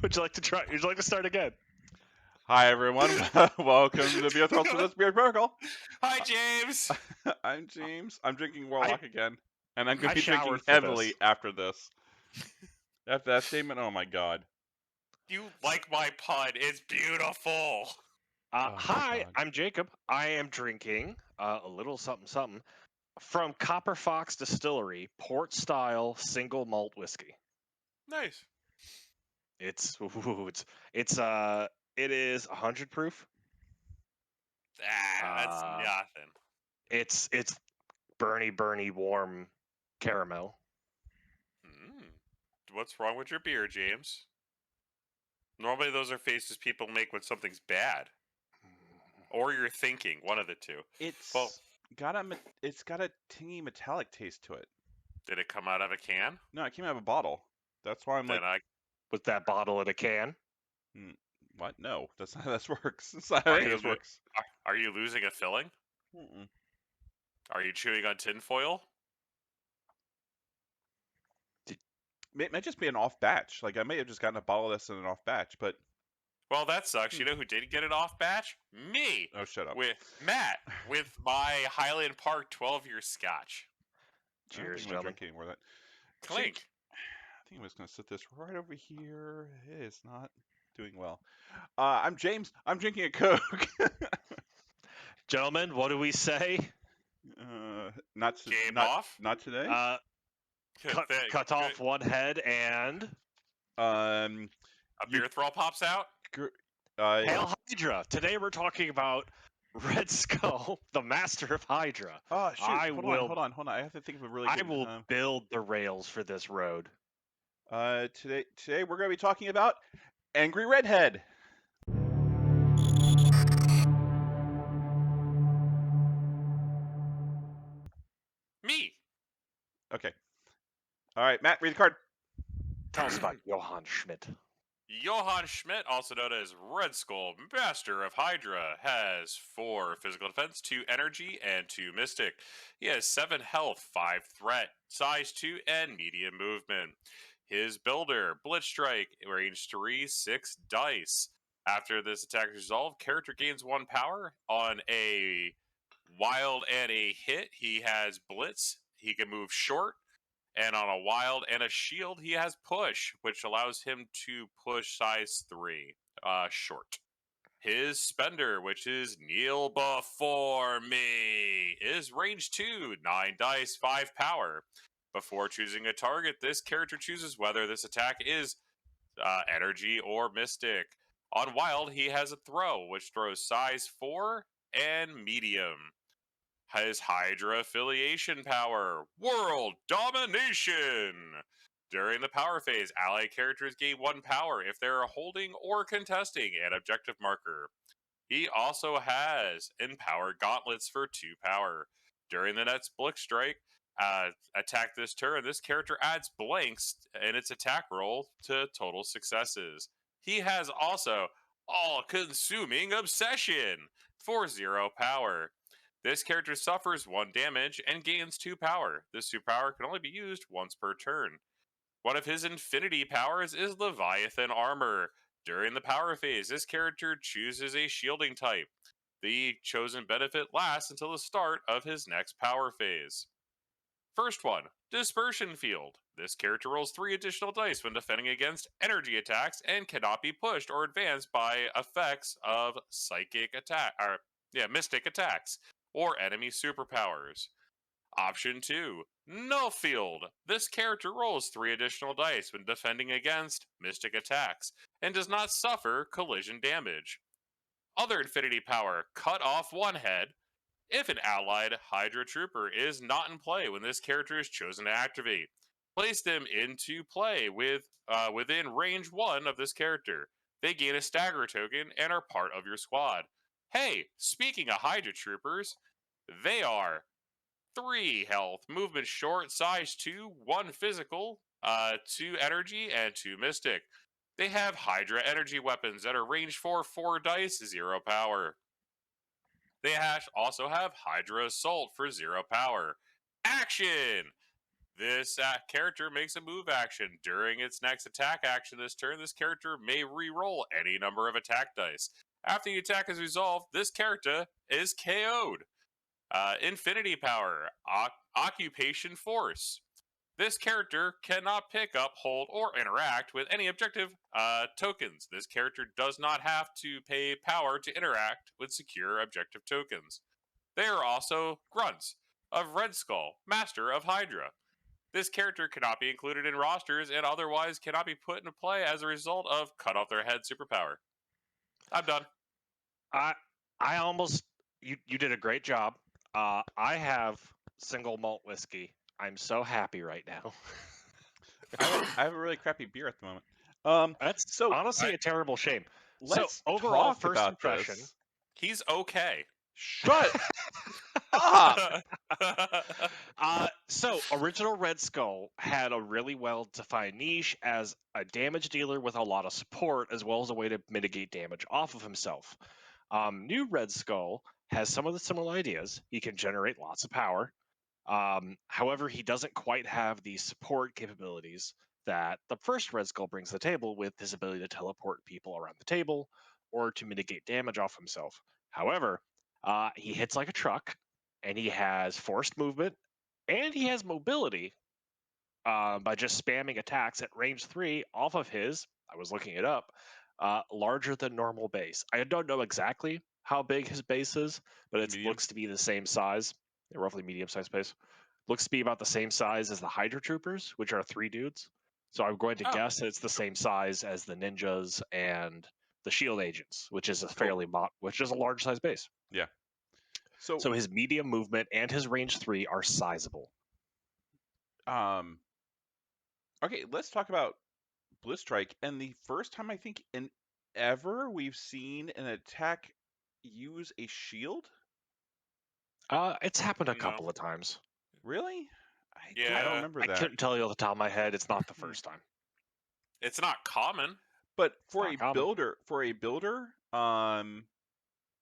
Would you like to try? Would you like to start again? Hi everyone, welcome to the BeerThralls with us, BeerThralls. Hi, James. I'm James. I'm drinking Warlock again, and I'm going I to be drinking showered for heavily this. after this. After that statement, oh my god. You like my pun? It's beautiful. Oh my Hi, God. I'm Jacob. I am drinking a little something something from Copper Fox Distillery, port style single malt whiskey. Nice. It is 100 proof. That's nothing. It's burny warm caramel. What's wrong with your beer, James? Normally, those are faces people make when something's bad, or you're thinking. One of the two. It's Well, got a tingy metallic taste to it. did it come out of a can? No, it came out of a bottle. That's why I'm Then like, With that bottle in a can. what? No, that's not how this works. That's not how this works. Are you losing a filling? Mm-mm. Are you chewing on tinfoil? It might just be an off batch. Like I may have just gotten a bottle of this in an off batch, but Well, that sucks. You know who did get it off batch? Me. oh, shut up. With Matt, with my Highland Park 12-year scotch. Cheers, I don't think I'm gentlemen. gonna drink any more of that. Clink. I think I'm just going to set this right over here. It is not doing well. I'm James. I'm drinking a Coke. Gentlemen, what do we say? Not Game off? Not today. Cut off one head and A beer thrall pops out? Hail Hydra! Today we're talking about Red Skull, the master of Hydra. Oh shoot! Hold on. I have to think of a really good. I will build the rails for this road. Today we're going to be talking about Angry Redhead. Me. Okay. All right, Matt, read the card. Tell us about Johann Schmidt. Johann Schmidt, also known as Red Skull, Master of Hydra, has 4 physical defense, 2 energy, and 2 mystic. He has 7 health, 5 threat, size 2, and medium movement. His builder, Blitz Strike, range 3, 6 dice. After this attack is resolved, character gains 1 power. On a wild and a hit, he has Blitz. He can move short. And on a wild and a shield, he has push, which allows him to push size 3, short. His spender, which is kneel before me, is range 2, 9 dice, 5 power. Before choosing a target, this character chooses whether this attack is energy or mystic. On wild, he has a throw, which throws size 4 and medium. His Hydra affiliation power, World Domination. During the power phase, allied characters gain 1 power if they are holding or contesting an objective marker. He also has Empower Gauntlets for 2 power. During the next Blitz Strike attack this turn, this character adds blanks in its attack roll to total successes. He has also All-Consuming Obsession for 0 power. This character suffers 1 damage and gains 2 power. This 2 power can only be used once per turn. One of his infinity powers is Leviathan Armor. During the power phase, this character chooses a shielding type. The chosen benefit lasts until the start of his next power phase. First one, Dispersion Field. This character rolls 3 additional dice when defending against energy attacks and cannot be pushed or advanced by effects of mystic attacks or enemy superpowers. Option 2, Null Field. This character rolls 3 additional dice when defending against mystic attacks and does not suffer collision damage. Other infinity power, Cut Off One Head. If an allied Hydra Trooper is not in play when this character is chosen to activate, place them into play within range 1 of this character. They gain a stagger token and are part of your squad. Hey, speaking of Hydra Troopers, they are 3 health, movement short, size 2, 1 physical, 2 energy, and 2 mystic. They have Hydra energy weapons that are range 4 dice, 0 power. They also have Hydra Assault for 0 power. Action! This character makes a move action. During its next attack action this turn, this character may re-roll any number of attack dice. After the attack is resolved, this character is KO'd. Infinity Power, Occupation Force. This character cannot pick up, hold, or interact with any objective tokens. This character does not have to pay power to interact with secure objective tokens. They are also grunts of Red Skull, Master of Hydra. This character cannot be included in rosters and otherwise cannot be put into play as a result of cut off their head superpower. I'm done. I almost you did a great job. I have single malt whiskey. I'm so happy right now. I have a really crappy beer at the moment. That's So honestly a terrible shame. let's overall, talk first about impression. this. He's okay. Shut up. So original Red Skull had a really well-defined niche as a damage dealer with a lot of support, as well as a way to mitigate damage off of himself. New Red Skull has some of the similar ideas. He can generate lots of power. However, he doesn't quite have the support capabilities that the first Red Skull brings to the table with his ability to teleport people around the table or to mitigate damage off himself. However, he hits like a truck, and he has forced movement, and he has mobility by just spamming attacks at range 3 off of his, I was looking it up, larger than normal base. I don't know exactly how big his base is, but it Medium? looks to be the same size, roughly medium-sized base. Looks to be about the same size as the Hydra Troopers, which are 3 dudes. So I'm going to Oh. guess it's the same size as the Ninjas and the Shield Agents, which is a which is a large size base. Yeah. So his medium movement and his range 3 are sizable. Okay, let's talk about Blitzstrike. And the first time I think in ever we've seen an attack use a shield. It's happened a No. couple of times. Really? Yeah. I don't remember I that. couldn't tell you off the top of my head. It's not the first time. It's not common. But for not a common. builder,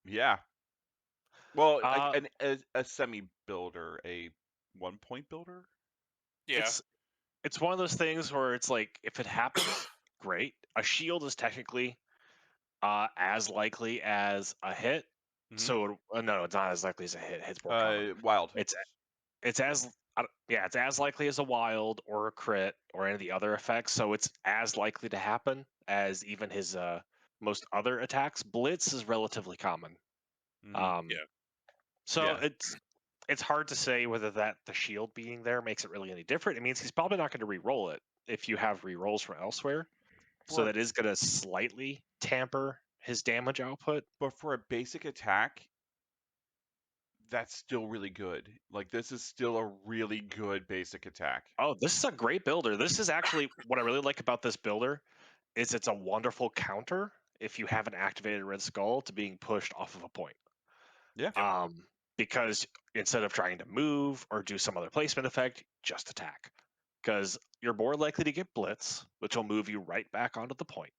yeah. Well, a semi builder, a 1-point builder. Yeah. It's one of those things where it's like, if it happens, great. A shield is technically as likely as a hit. Mhm. So no, it's not as likely as a hit. Hit's more common. Wild. It's as it's as likely as a wild or a crit or any of the other effects. So it's as likely to happen as even his most other attacks. Blitz is relatively common. Mhm. Yeah. So Yeah. it's hard to say whether the shield being there makes it really any different. It means he's probably not going to re-roll it if you have re-rolls from elsewhere. So that is going to slightly tamper his damage output. But for a basic attack, that's still really good. Like, this is still a really good basic attack. Oh, this is a great builder. This is actually what I really like about this builder is it's a wonderful counter if you have an activated Red Skull to being pushed off of a point. Yeah. Because instead of trying to move or do some other placement effect, just attack. Because you're more likely to get Blitz, which will move you right back onto the point.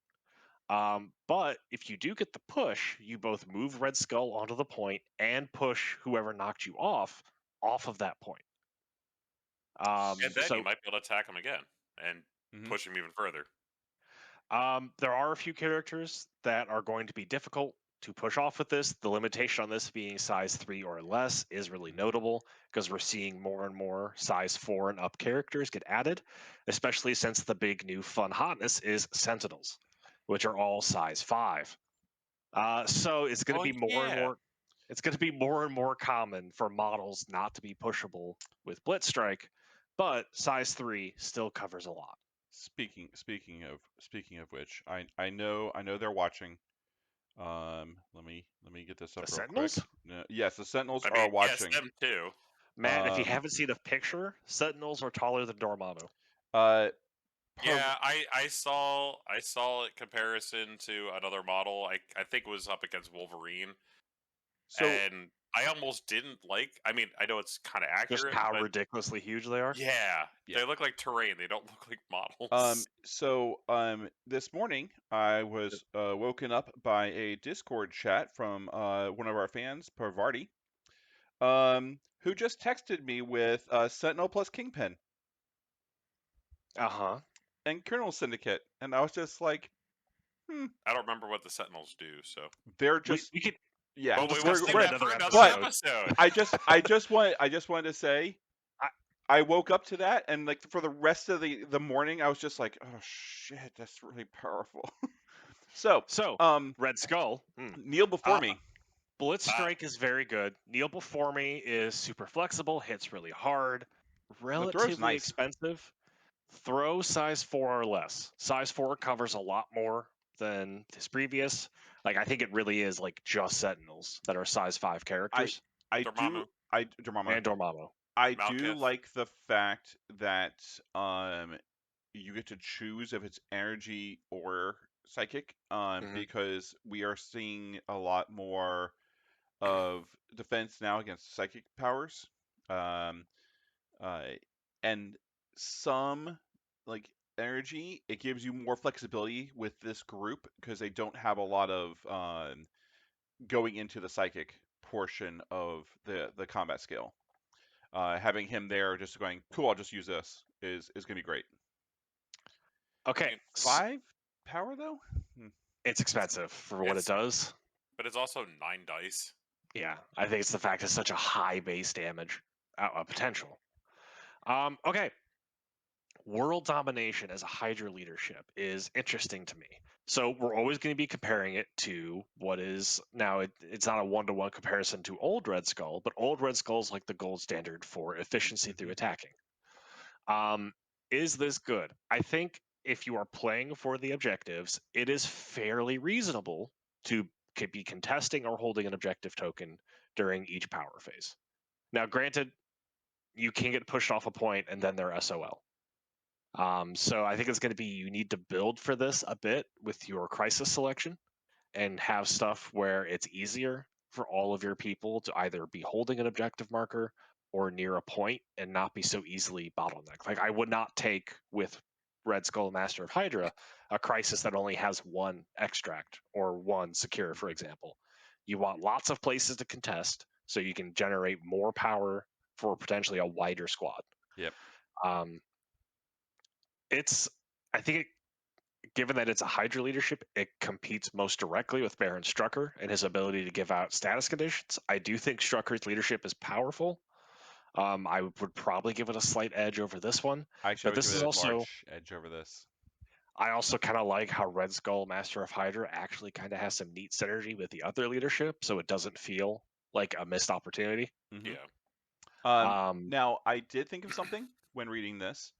But if you do get the push, you both move Red Skull onto the point and push whoever knocked you off of that point. And then you might be able to attack him again and push him even further. There are a few characters that are going to be difficult to push off with this. The limitation on this being size 3 or less is really notable because we're seeing more and more size 4 and up characters get added, especially since the big new fun hotness is Sentinels, which are all size 5. So it's going to be more and more. It's going to be more and more common for models not to be pushable with Blitzstrike, but size 3 still covers a lot. Speaking of which, I know they're watching. Let me get this up The real Sentinels? quick. No, yes, the Sentinels I are mean, watching. yes, them too. Matt, if you haven't seen a picture, Sentinels are taller than Dormammu. Yeah, I saw it comparison to another model. I think it was up against Wolverine. So, and I almost didn't like. I mean, I know it's kind of accurate. Just how but ridiculously huge they are. yeah, they look like terrain. They don't look like models. This morning I was woken up by a Discord chat from one of our fans, Parvarti, who just texted me with Sentinel plus Kingpin. Uh-huh. and Colonel Syndicate, and I was just like, I don't remember what the Sentinels do, so. they're We, just we could yeah. Well, we will discuss save in that another for another But episode. I just wanted to say, I woke up to that, and like for the rest of the morning, I was just like, oh shit, that's really powerful. So, So, Red Skull. kneel before Uh, me. Blitz Strike is very good. Kneel before me is super flexible, hits really hard, The throw's relatively nice. expensive. Throw size 4 or less. Size 4 covers a lot more than his previous. Like, I think it really is like just Sentinels that are size 5 characters. Dormammu. Dormammu. And Dormammu. I do Malekith. like the fact that you get to choose if it's energy or psychic, Mhm. because we are seeing a lot more of defense now against psychic powers, um, and some like energy. It gives you more flexibility with this group because they don't have a lot of going into the psychic portion of the combat skill. Having him there, just going, cool, I'll just use this is gonna be great. Okay. 5 power though? It's expensive for what it does. But it's also 9 dice. Yeah, I think it's the fact it's such a high base damage potential. Okay. World domination as a Hydra leadership is interesting to me. So we're always going to be comparing it to what is now. It's not a one-to-one comparison to old Red Skull, but old Red Skull is like the gold standard for efficiency through attacking. Is this good? I think if you are playing for the objectives, it is fairly reasonable to be contesting or holding an objective token during each power phase. Now, granted, you can get pushed off a point and then they're SOL. So I think it's going to be you need to build for this a bit with your crisis selection and have stuff where it's easier for all of your people to either be holding an objective marker or near a point and not be so easily bottlenecked. Like I would not take with Red Skull Master of Hydra a crisis that only has one extract or one secure, for example. You want lots of places to contest so you can generate more power for potentially a wider squad. Yep. Um, it's I think given that it's a Hydra leadership, it competes most directly with Baron Strucker and his ability to give out status conditions. I do think Strucker's leadership is powerful. I would probably give it a slight edge over this one, Actually, I but would this give is it a also. large edge over this. I also kind of like how Red Skull Master of Hydra actually kind of has some neat synergy with the other leadership, so it doesn't feel like a missed opportunity. Mm-hmm. Yeah. Now, I did think of something when reading this.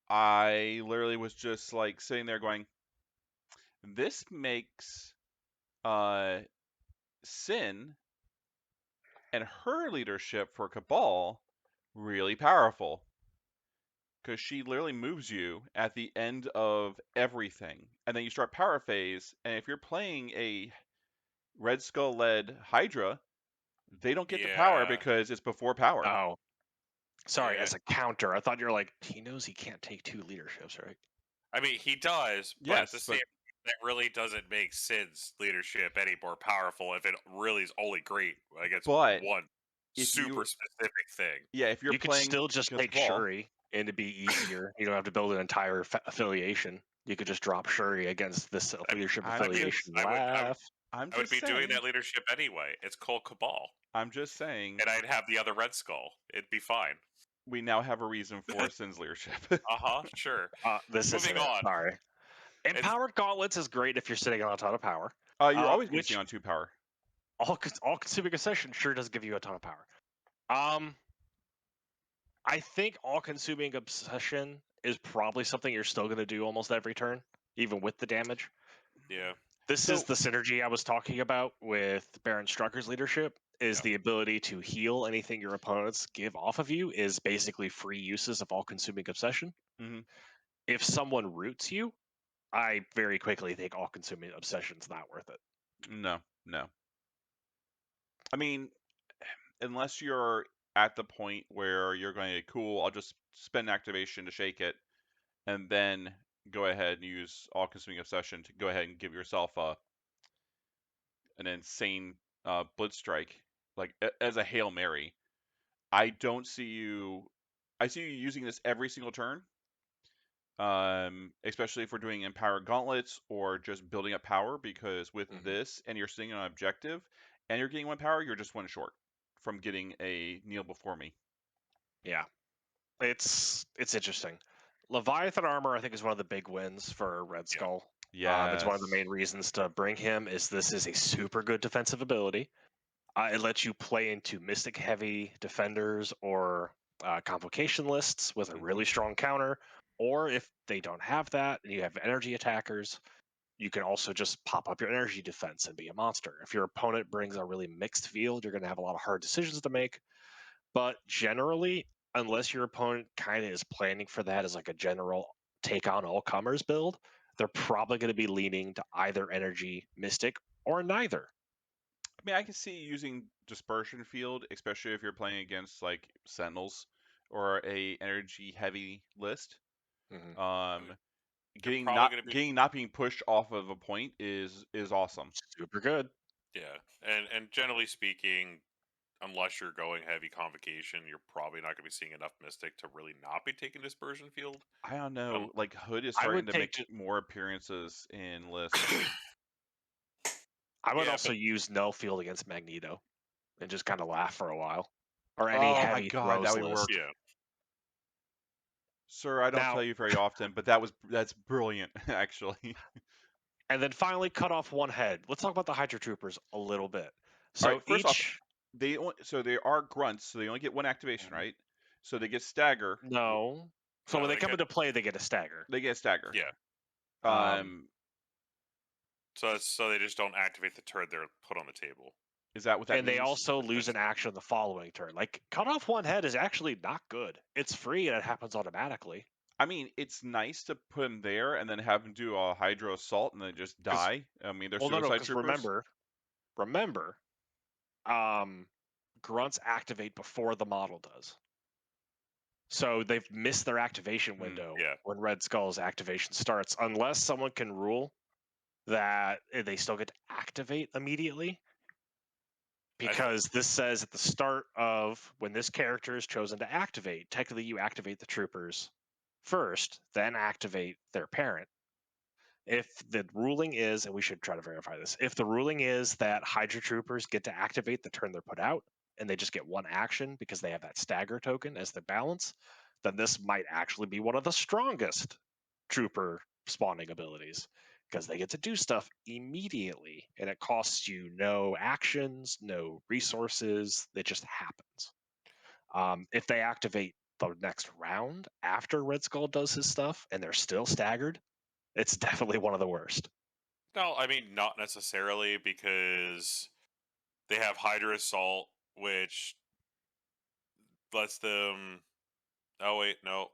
I literally was just like sitting there going, this makes Sin and her leadership for Cabal really powerful. Because she literally moves you at the end of everything. And then you start power phase, and if you're playing a Red Skull led Hydra, they don't get the power Yeah. because it's before power. Oh, sorry. Yeah. As a counter, I thought you were like he knows he can't take two leaderships, right? I mean, he does, but at the Yes, same but time, that really doesn't make Sid's leadership any more powerful if it really is only great against But one if you super specific thing. yeah, if you're You could playing still just against take Cabal, Shuri and it'd be easier. You don't have to build an entire affiliation. You could just drop Shuri against this leadership I'm affiliation. just Laugh. I'm I would just be doing saying. that leadership anyway. It's called Cabal, I'm just saying and I'd have the other Red Skull. It'd be fine. we now have a reason for Sin's leadership. Sure. This Moving isn't it. on. Sorry. Empowered Gauntlets is great if you're sitting on a ton of power. You're always going to Which see on 2 power. all consuming accession sure does give you a ton of power. I think all consuming obsession is probably something you're still going to do almost every turn, even with the damage. Yeah. This is the synergy I was talking about with Baron Strucker's leadership. Is the ability to heal anything your opponents give off of you is basically free uses of all consuming obsession. Mm-hmm. If someone roots you, I very quickly think all consuming obsession's not worth it. No. I mean, unless you're at the point where you're going, cool, I'll just spend activation to shake it, and then go ahead and use all consuming obsession to go ahead and give yourself an insane blitz strike, like as a Hail Mary. I don't see you I see you using this every single turn. Especially if we're doing Empower Gauntlets or just building up power, because with this, and you're sitting on an objective, and you're getting 1 power, you're just 1 short from getting a kneel before me. Yeah, it's interesting. Leviathan armor, I think, is one of the big wins for Red Skull. It's one of the main reasons to bring him. This is a super good defensive ability. It lets you play into Mystic heavy defenders or complication lists with a really strong counter. Or if they don't have that and you have energy attackers, you can also just pop up your energy defense and be a monster. If your opponent brings a really mixed field, you're going to have a lot of hard decisions to make. But generally, unless your opponent kind of is planning for that as like a general take on all comers build, they're probably going to be leaning to either energy, mystic, or neither. I mean, I can see using Dispersion Field, especially if you're playing against like Sentinels or a energy heavy list. Getting not being pushed off of a point is awesome. Super good. Yeah, and generally speaking, unless you're going heavy convocation, you're probably not going to be seeing enough Mystic to really not be taking Dispersion Field. I don't know. Like Hood is starting to make more appearances in lists. I would also use no field against Magneto and just kind of laugh for a while. Or any heavy throws list. Yeah. Sir, I don't tell you very often, but that's brilliant, actually. And then finally cut off 1 head. Let's talk about the Hydra Troopers a little bit. So right, first off, they are grunts, so they only get 1 activation, right? So they get stagger. No. So when they come into play, they get a stagger. They get a stagger. Yeah. So they just don't activate the turn they're put on the table. Is that what that means? And they also lose an action the following turn. Like, cut off 1 head is actually not good. It's free and it happens automatically. I mean, it's nice to put him there and then have him do a Hydra assault and then just die. I mean, they're suicide troopers. Remember, grunts activate before the model does. So they've missed their activation window when Red Skull's activation starts, unless someone can rule that they still get to activate immediately. Because this says at the start of when this character is chosen to activate, technically you activate the troopers first, then activate their parent. If the ruling is, and we should try to verify this, if the ruling is that Hydra troopers get to activate the turn they're put out, and they just get 1 action because they have that stagger token as the balance, then this might actually be one of the strongest trooper spawning abilities because they get to do stuff immediately and it costs you no actions, no resources. It just happens. If they activate the next round after Red Skull does his stuff and they're still staggered, it's definitely one of the worst. No, I mean, not necessarily, because they have Hydra Assault, which lets them... Oh, wait, no.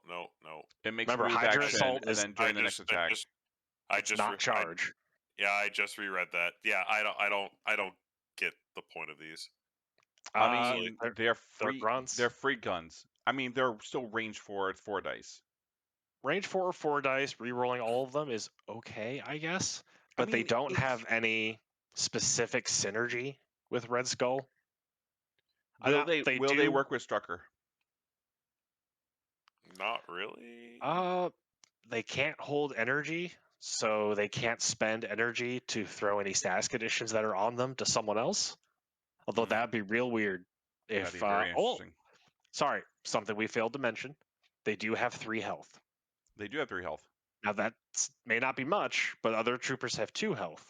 It makes move Hydra action Assault and then during the next attack. I just not charge. I just reread that. Yeah, I don't get the point of these. I mean, they're free. They're free guns. I mean, they're still range 4 dice. Range 4 or 4 dice, re-rolling all of them is okay, I guess. But they don't have any specific synergy with Red Skull. Will they work with Strucker? Not really. They can't hold energy, so they can't spend energy to throw any status conditions that are on them to someone else. Although that'd be real weird if that'd be very interesting. Sorry, something we failed to mention. They do have 3 health. They do have 3 health. Now that may not be much, but other troopers have 2 health.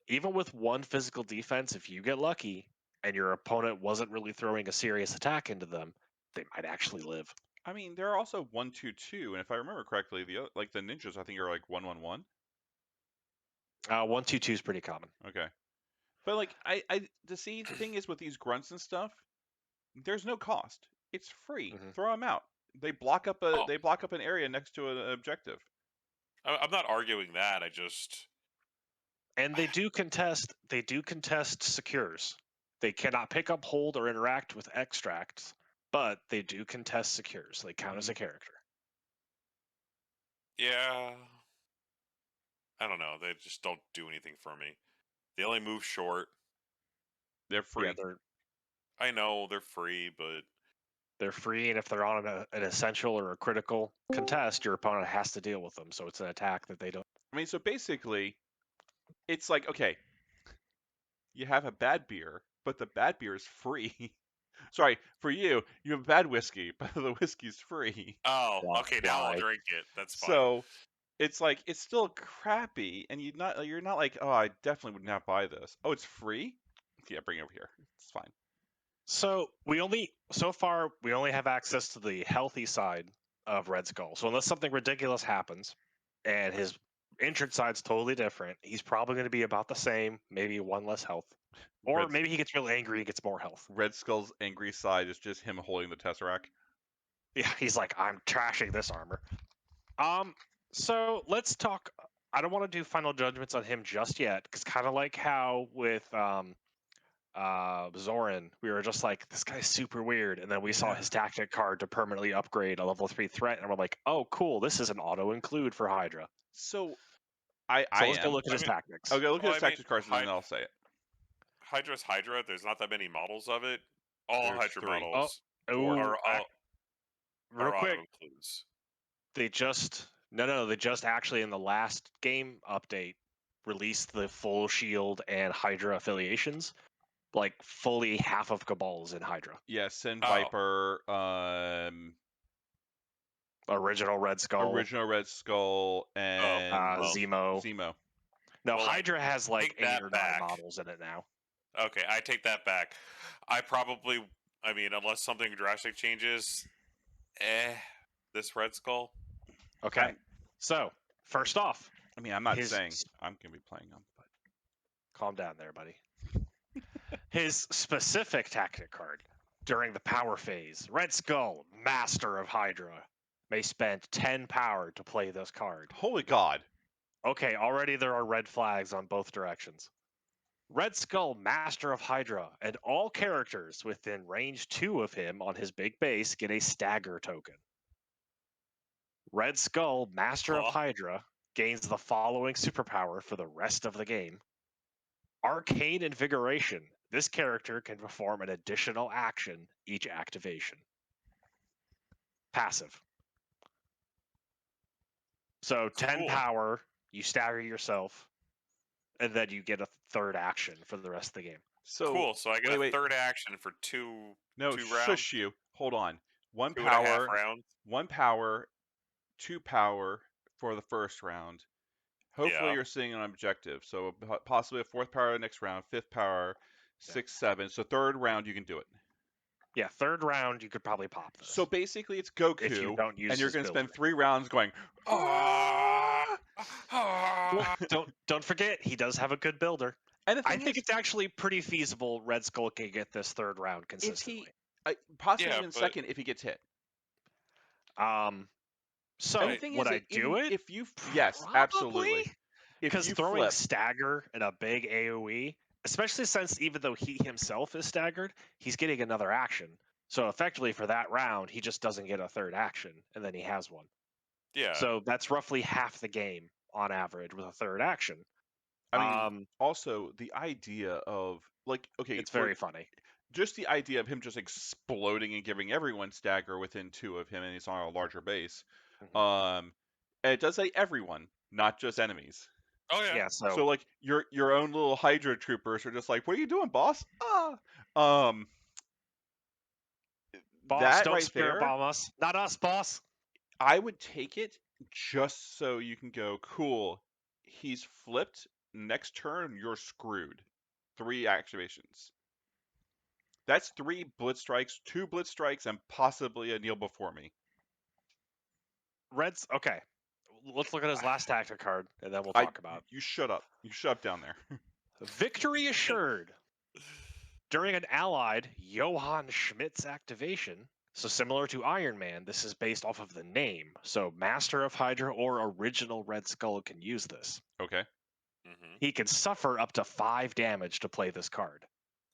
Even with 1 physical defense, if you get lucky and your opponent wasn't really throwing a serious attack into them, they might actually live. I mean, there are also 1-2-2, and if I remember correctly, the ninjas I think are like 1-1-1. 1-2-2 is pretty common. Okay, but like the thing is with these grunts and stuff, there's no cost. It's free. Throw them out. They block up an area next to an objective. I'm not arguing that. And they do contest secures. They cannot pick up, hold, or interact with extracts, but they do contest secures. They count as a character. Yeah. I don't know. They just don't do anything for me. They only move short. They're free. Yeah, I know they're free, but They're free, and if they're on an essential or a critical contest, your opponent has to deal with them. So it's an attack that they don't. I mean, so basically, it's like, okay, you have a bad beer, but the bad beer is free. Sorry, for you, you have bad whiskey, but the whiskey's free. Oh, okay. Now I'll Why? drink it. That's fine. So it's like it's still crappy, and you're not like, oh, I definitely would not buy this. Oh, it's free? Yeah, bring it over here. It's fine. So so far we only have access to the healthy side of Red Skull. So unless something ridiculous happens, and his injured side's totally different, he's probably going to be about the same, maybe one less health, or Red, maybe he gets real angry and gets more health. Red Skull's angry side is just him holding the Tesseract. Yeah, he's like, I'm trashing this armor. So let's talk. I don't want to do final judgments on him just yet, because kind of like how with Zoran, we were just like, this guy's super weird, and then we saw Yeah. his tactic card to permanently upgrade a level 3 threat, and we're like, oh, cool, this is an auto include for Hydra. So So let's go look at his tactics. Okay, look Well, at his I mean, tactics cards, and then I'll say it. Hydra's Hydra. There's not that many models of it. All There's Hydra 3. models Ooh, are real auto quick, includes. they just actually in the last game update released the full Shield and Hydra affiliations. Like fully half of Cabal's in Hydra. Yeah, Sin Oh. Viper, Original Red Skull, original Red Skull, and Zemo. Zemo. No, Well, Hydra has like take that 8 or 9 back. models in it now. Okay, I take that back. I mean, unless something drastic changes, this Red Skull. Okay. So, first off, I mean, I'm not his- saying I'm gonna be playing them, but calm down there, buddy. His specific tactic card during the power phase, Red Skull, Master of Hydra, may spend 10 power to play this card. holy God! Okay, already there are red flags on both directions. Red Skull, Master of Hydra, and all characters within range 2 of him on his big base get a stagger token. Red Skull, Master of Huh? Hydra, gains the following superpower for the rest of the game. Arcane Invigoration. This character can perform an additional action each activation. Passive. So 10 Cool. power, you stagger yourself, and then you get a third action for the rest of the game. So Cool. So I get wait. a third action for two No, two shush rounds. you. Hold on. 1 2.5 power, rounds. 1 power, 2 power for the first round. Hopefully, Yeah. you're seeing an objective. So possibly a 4th power next round, 5th power, 6, 7. So 3rd round, you can do it. Yeah, third round, you could probably pop this. So basically, it's Goku, if you don't use and you're his going to spend builder. 3 rounds going, Ah! Don't forget, he does have a good builder. And the I thing think is, it's actually pretty feasible Red Skull can get this third round consistently. possibly Yeah, even but- second if he gets hit. So And the thing would is, I do it? If you, yes, absolutely. Probably. If Because you throwing flip, stagger and a big AoE, especially since even though he himself is staggered, he's getting another action. So effectively for that round, he just doesn't get a third action, and then he has one. Yeah. So that's roughly half the game on average with a third action. I mean, also the idea of like, okay, It's very funny. just the idea of him just exploding and giving everyone stagger within 2 of him, and he's on a larger base. Mhm. And it does say everyone, not just enemies. Oh yeah. Yeah, So so like your own little Hydra troopers are just like, what are you doing, boss? boss, that don't right spirit there, bomb us. Not us, boss. I would take it just so you can go, cool. He's flipped. Next turn, you're screwed. 3 activations. That's 3 blitz strikes, 2 blitz strikes, and possibly a kneel before me. Red's okay. Let's look at his last tactic card, and then we'll I- talk about it. You shut up. You shut up down there. Victory assured. During an allied Johann Schmidt's activation, so similar to Iron Man, this is based off of the name. So Master of Hydra or Original Red Skull can use this. Okay. Mm-hmm. He can suffer up to 5 damage to play this card,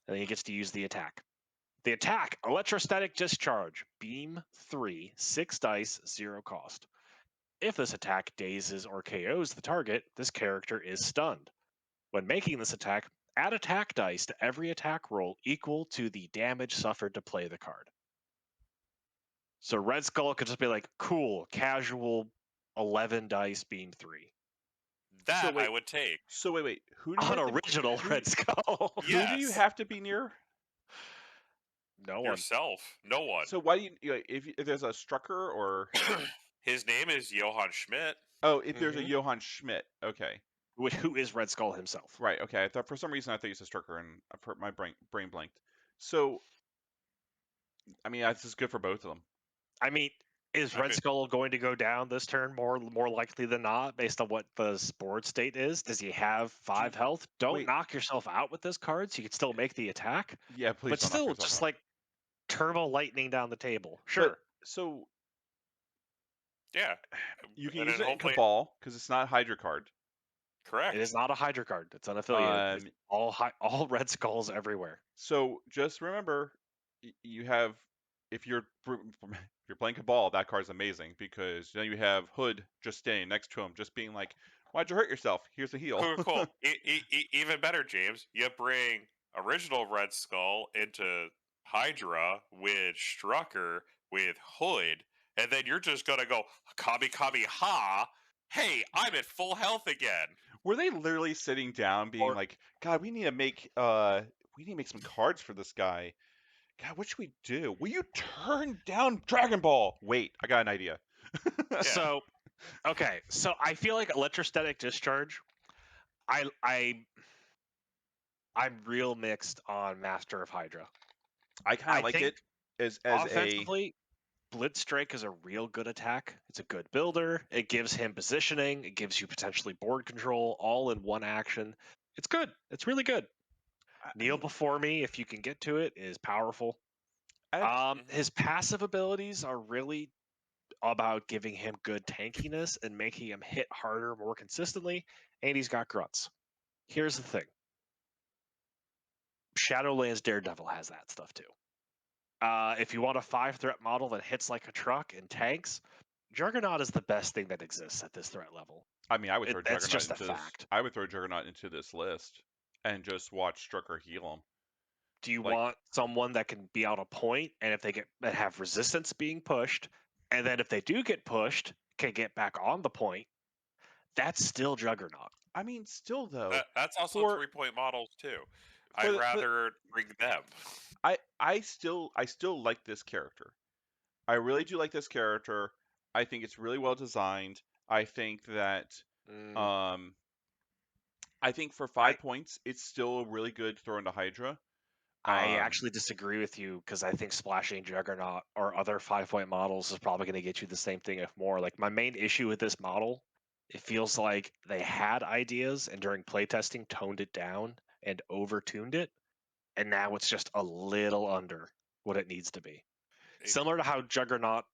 and then he gets to use the attack. The attack, Electrostatic Discharge, Beam 3, 6 dice, 0 cost. If this attack dazes or KOs the target, this character is stunned. When making this attack, add attack dice to every attack roll equal to the damage suffered to play the card. So Red Skull could just be like, cool, casual, 11 dice beam 3. That I wait. would take. So wait. Who do you On have to, original who, Red Skull. who do you Yes. have to be near? No one. Yourself. No one. So why do if there's a Strucker or His name is Johann Schmidt. if there's a Mhm. Johann Schmidt, okay, Who is Red Skull himself? right, okay. I thought for some reason I thought you said Strucker and my brain blanked. So I mean this is good for both of them. I mean, is I Red mean- Skull going to go down this turn more likely than not, based on what the board state is? Does he have 5 health? Don't wait. knock yourself out with this card, so you can still make the attack. Yeah, please But don't knock still, yourself just out. like turbo lightning down the table. Sure. But so Yeah. you can And use then it in hopefully- Cabal because it's not a Hydra card. Correct. It is not a Hydra card. It's unaffiliated. It's all Red Skulls everywhere. So just remember, you have if you're playing Cabal, that card's amazing because then you have Hood just standing next to him, just being like, "Why'd you hurt yourself? Here's a heal." Cool. Even better, James. You bring original Red Skull into Hydra with Strucker with Hood, and then you're just gonna go Kabi Kabi Ha. Hey, I'm at full health again. Were they literally sitting down, being Or- like, "God, we need to make some cards for this guy. God, what should we do? Will you turn down Dragon Ball? Wait, I got an idea." Yeah. So, okay. So I feel like Electrostatic Discharge. I'm real mixed on Master of Hydra. I kind I of like think it as a Offensively, Blitz Strike is a real good attack. It's a good builder. It gives him positioning. It gives you potentially board control all in one action. It's good. It's really good. Kneel before me, if you can get to it, is powerful. His passive abilities are really about giving him good tankiness and making him hit harder more consistently, and he's got grunts. Here's the thing. Shadowlands Daredevil has that stuff too. If you want a 5-threat model that hits like a truck and tanks, Juggernaut is the best thing that exists at this threat level. I mean, I would throw That's Juggernaut just a into this. fact. I would throw Juggernaut into this list and just watch Strucker heal him. Do you Like- want someone that can be out a point, and if they that have resistance being pushed, and then if they do get pushed, can get back on the point? That's still Juggernaut. I mean, still though, That's also for- 3-point models too. for I'd the- rather bring them. I still like this character. I really do like this character. I think it's really well designed. I think that I think for 5 points, it's still a really good throw into Hydra. I actually disagree with you because I think splashing Juggernaut or other 5-point models is probably going to get you the same thing, if more. Like, my main issue with this model, it feels like they had ideas and during playtesting toned it down and over-tuned it, and now it's just a little under what it needs to be. Similar to how Juggernaut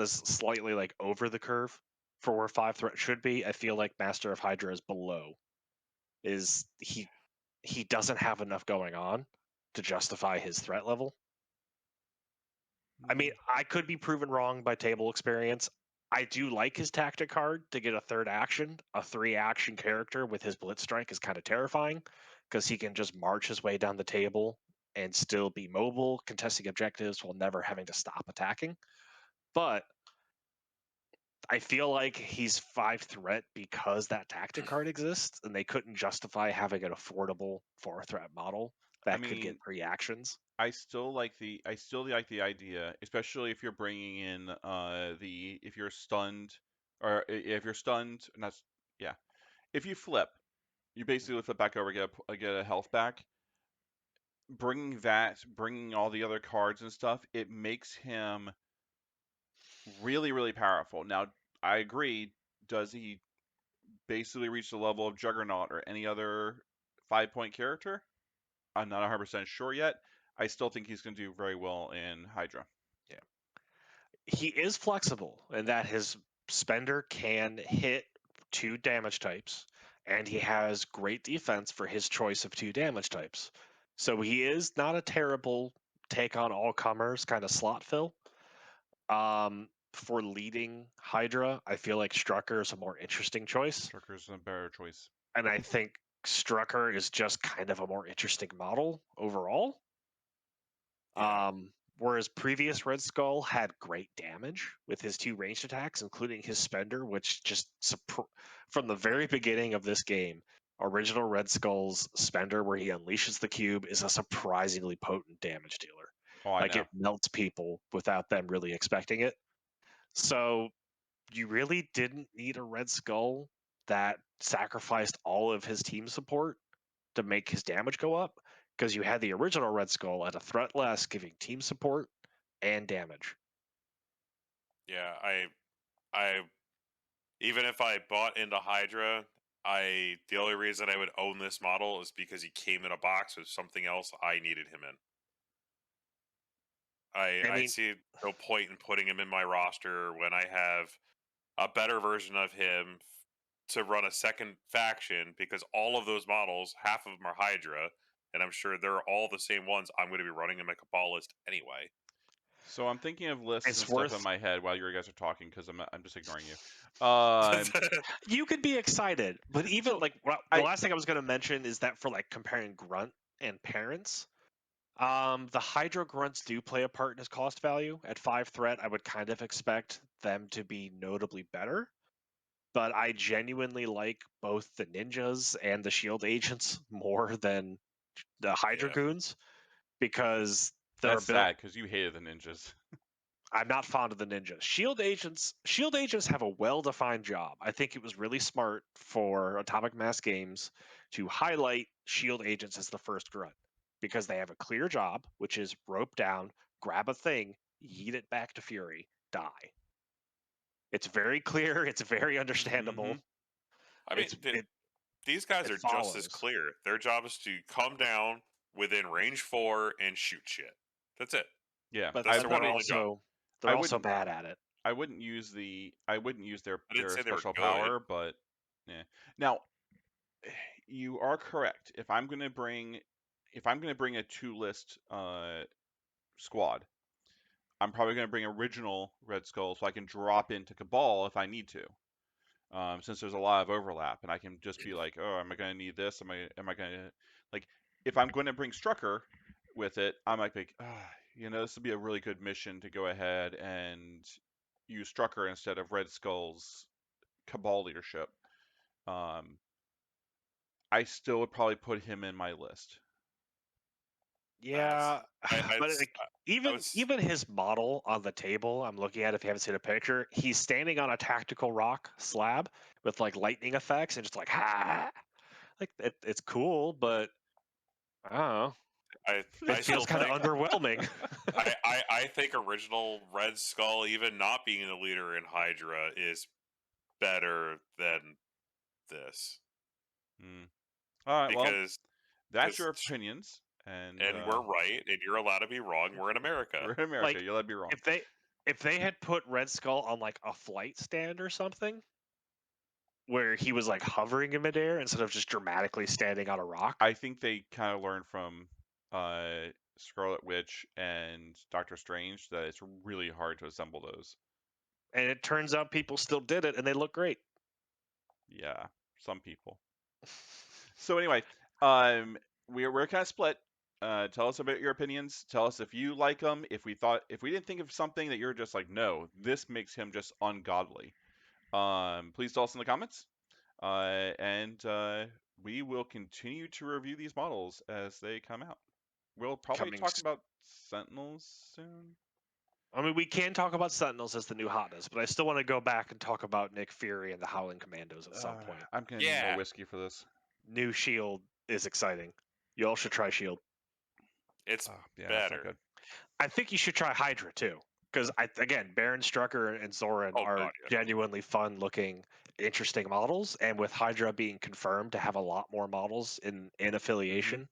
is slightly like over the curve for where 5-threat should be. I feel like Master of Hydra is below. He doesn't have enough going on to justify his threat level. I mean, I could be proven wrong by table experience. I do like his tactic card to get a third action. A 3-action character with his Blitz Strike is kind of terrifying because he can just march his way down the table and still be mobile, contesting objectives while never having to stop attacking. But I feel like he's 5-threat because that tactic card exists, and they couldn't justify having an affordable 4-threat model that could get 3 actions. I still like the idea, especially if you're bringing in if you're stunned or if you're stunned, and that's if you flip, you basically flip back over, get a health back. Bringing all the other cards and stuff, it makes him really, really powerful. Now, I agree. Does he basically reach the level of Juggernaut or any other 5-point character? I'm not 100% sure yet. I still think he's going to do very well in Hydra. Yeah. He is flexible in that his spender can hit 2 damage types, and he has great defense for his choice of 2 damage types. So he is not a terrible take on all comers kind of slot fill. For leading Hydra, I feel like Strucker is a more interesting choice. Strucker's a better choice. And I think Strucker is just kind of a more interesting model overall. Yeah. whereas previous Red Skull had great damage with his 2 ranged attacks, including his Spender, which just from the very beginning of this game, original Red Skull's Spender, where he unleashes the cube, is a surprisingly potent damage dealer. Oh, I Like know. it melts people without them really expecting it. So you really didn't need a Red Skull that sacrificed all of his team support to make his damage go up, because you had the original Red Skull at a threat less, giving team support and damage. Yeah, I even if I bought into Hydra, the only reason I would own this model is because he came in a box with something else I needed him in. I I mean, see no point in putting him in my roster when I have a better version of him to run a second faction, because all of those models, half of them are Hydra, and I'm sure they're all the same ones I'm going to be running in my Cabal list anyway. So I'm thinking of lists it's and stuff in worth. my head while you guys are talking because I'm just ignoring you. You could be excited, but even So like the I last thing I was going to mention is that for like comparing Grunt and Parents, the Hydra Grunts do play a part in his cost value. At 5 threat, I would kind of expect them to be notably better. But I genuinely like both the ninjas and the shield agents more than the Hydra Yeah. goons, because their that's ability. sad because you hated the ninjas. I'm not fond of the ninjas. Shield agents have a well-defined job. I think it was really smart for Atomic Mass Games to highlight shield agents as the first grunt, because they have a clear job, which is rope down, grab a thing, yeet it back to Fury, die. It's very clear. It's very understandable. I mean, these guys It are just as follows. clear. Their job is to come down within range 4 and shoot shit. That's it. Yeah, But That's I their one and probably only job. they're I also wouldn't bad at it. I wouldn't use their I didn't say they were special good. power, but yeah. Now you are correct. If I'm gonna bring a 2 list squad, I'm probably gonna bring original Red Skull so I can drop into Cabal if I need to. Since there's a lot of overlap, and I can just be like, oh, am I going to need this? Am I going to, like, if I'm going to bring Strucker with it, I might be like, this would be a really good mission to go ahead and use Strucker instead of Red Skull's Cabal leadership. I still would probably put him in my list. Yeah, but I was even his model on the table, I'm looking at, if you haven't seen a picture, he's standing on a tactical rock slab with like lightning effects and just like like it's cool, but I don't know. I It feels kind of underwhelming. I think original Red Skull, even not being the leader in Hydra, is better than this. All right, well, Because that's your opinions, and we're right, and you're allowed to be wrong. We're in America. we're in America. You'll let me be wrong. If they had put Red Skull on like a flight stand or something, where he was like hovering in midair instead of just dramatically standing on a rock, I think they kind of learned from Scarlet Witch and Doctor Strange that it's really hard to assemble those. and it turns out people still did it and they look great. Yeah, some people. So anyway, we're kind of split. Tell us about your opinions. Tell us if you like them. If we didn't think of something that you're just like, no, this makes him just ungodly. Please tell us in the comments. And we will continue to review these models as they come out. We'll probably talk about Sentinels soon. I mean, we can talk about Sentinels as the new hotness, but I still want to go back and talk about Nick Fury and the Howling Commandos at some point. I'm gonna need more whiskey for this. New Shield is exciting. You all should try Shield. It's yeah, better. That's not good. I think you should try Hydra too, because again, Baron Strucker and Zoran are genuinely fun-looking, interesting models, and with Hydra being confirmed to have a lot more models in affiliation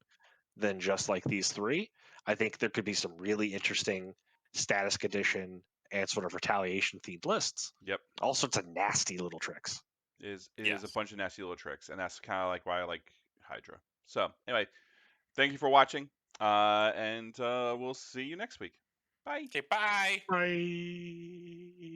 than just like these 3, I think there could be some really interesting status condition and sort of retaliation themed lists. Yep. All sorts of nasty little tricks. It is a bunch of nasty little tricks, and that's kind of like why I like Hydra. So anyway, thank you for watching, and we'll see you next week. Bye. Okay, bye. Bye.